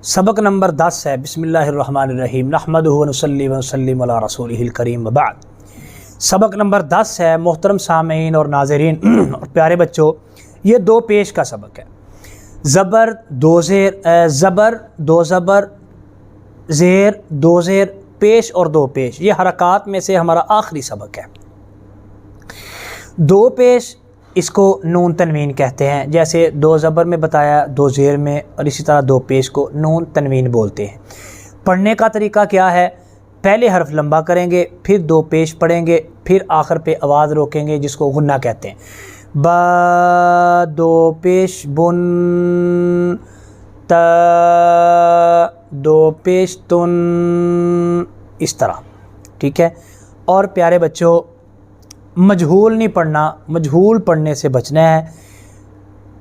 سبق نمبر 10 ہے بسم اللہ الرحمن الرحیم نحمدہ و نصلی و نسلم علی رسولہ الکریم وبعد۔ سبق نمبر 10 ہے محترم سامعین اور ناظرین اور پیارے بچوں، یہ دو پیش کا سبق ہے۔ زبر دو زیر، زبر دو زبر، زیر دو زیر، پیش اور دو پیش، یہ حرکات میں سے ہمارا آخری سبق ہے۔ دو پیش اس کو نون تنوین کہتے ہیں، جیسے دو زبر میں بتایا، دو زیر میں، اور اسی طرح دو پیش کو نون تنوین بولتے ہیں۔ پڑھنے کا طریقہ کیا ہے؟ پہلے حرف لمبا کریں گے، پھر دو پیش پڑھیں گے، پھر آخر پہ آواز روکیں گے جس کو غنہ کہتے ہیں۔ با دو پیش بن، تا دو پیش تن، اس طرح، ٹھیک ہے۔ اور پیارے بچوں، مجہول نہیں پڑھنا، مجہول پڑھنے سے بچنا ہے۔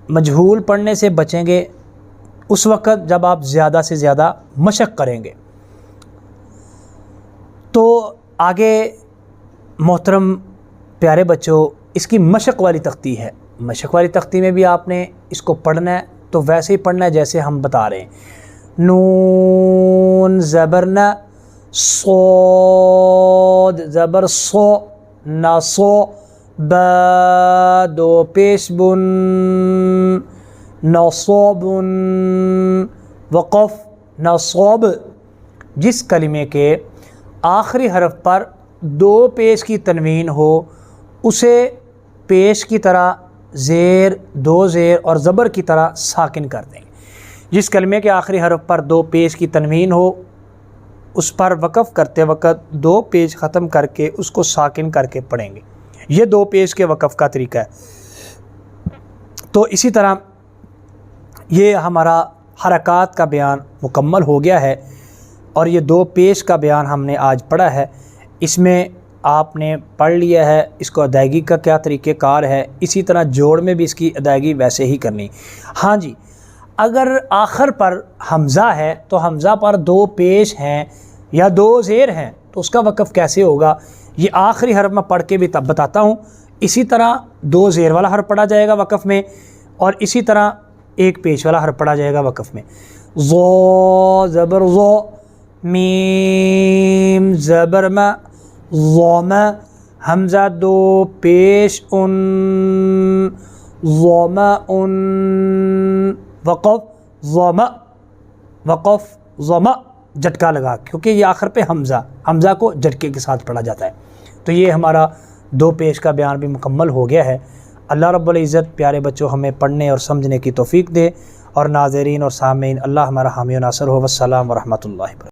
مجہول پڑھنے سے بچیں گے اس وقت جب آپ زیادہ سے زیادہ مشق کریں گے۔ تو آگے محترم پیارے بچوں، اس کی مشق والی تختی ہے۔ مشق والی تختی میں بھی آپ نے اس کو پڑھنا ہے تو ویسے ہی پڑھنا ہے جیسے ہم بتا رہے ہیں۔ نون زبر ن، صاد زبر صو، نصو، با دو پیش بن، نصوب، وقف نصوب۔ جس کلمے کے آخری حرف پر دو پیش کی تنوین ہو اسے پیش کی طرح زیر، دو زیر اور زبر کی طرح ساکن کر دیں گے۔ جس کلمے کے آخری حرف پر دو پیش کی تنوین ہو اس پر وقف کرتے وقت دو پیش ختم کر کے اس کو ساکن کر کے پڑھیں گے۔ یہ دو پیش کے وقف کا طریقہ ہے۔ تو اسی طرح یہ ہمارا حرکات کا بیان مکمل ہو گیا ہے، اور یہ دو پیش کا بیان ہم نے آج پڑھا ہے۔ اس میں آپ نے پڑھ لیا ہے اس کو ادائیگی کا کیا طریقہ کار ہے، اسی طرح جوڑ میں بھی اس کی ادائیگی ویسے ہی کرنی۔ ہاں جی، اگر آخر پر حمزہ ہے تو حمزہ پر دو پیش ہیں یا دو زیر ہیں تو اس کا وقف کیسے ہوگا، یہ آخری حرف میں پڑھ کے بھی تب بتاتا ہوں۔ اسی طرح دو زیر والا حرف پڑھا جائے گا وقف میں، اور اسی طرح ایک پیش والا حرف پڑھا جائے گا وقف میں۔ ظو زبر ظو، میم زبر ما، ظوم، حمزہ دو پیش ان، ظوم ان، وقف ظوم، وقف ظوم، جھٹکا لگا، کیونکہ یہ آخر پہ حمزہ کو جھٹکے کے ساتھ پڑھا جاتا ہے۔ تو یہ ہمارا دو پیش کا بیان بھی مکمل ہو گیا ہے۔ اللہ رب العزت پیارے بچوں ہمیں پڑھنے اور سمجھنے کی توفیق دے، اور ناظرین اور سامعین اللہ ہمارا حامی و ناصر ہو۔ والسلام ورحمۃ اللہ وبرکاتہ۔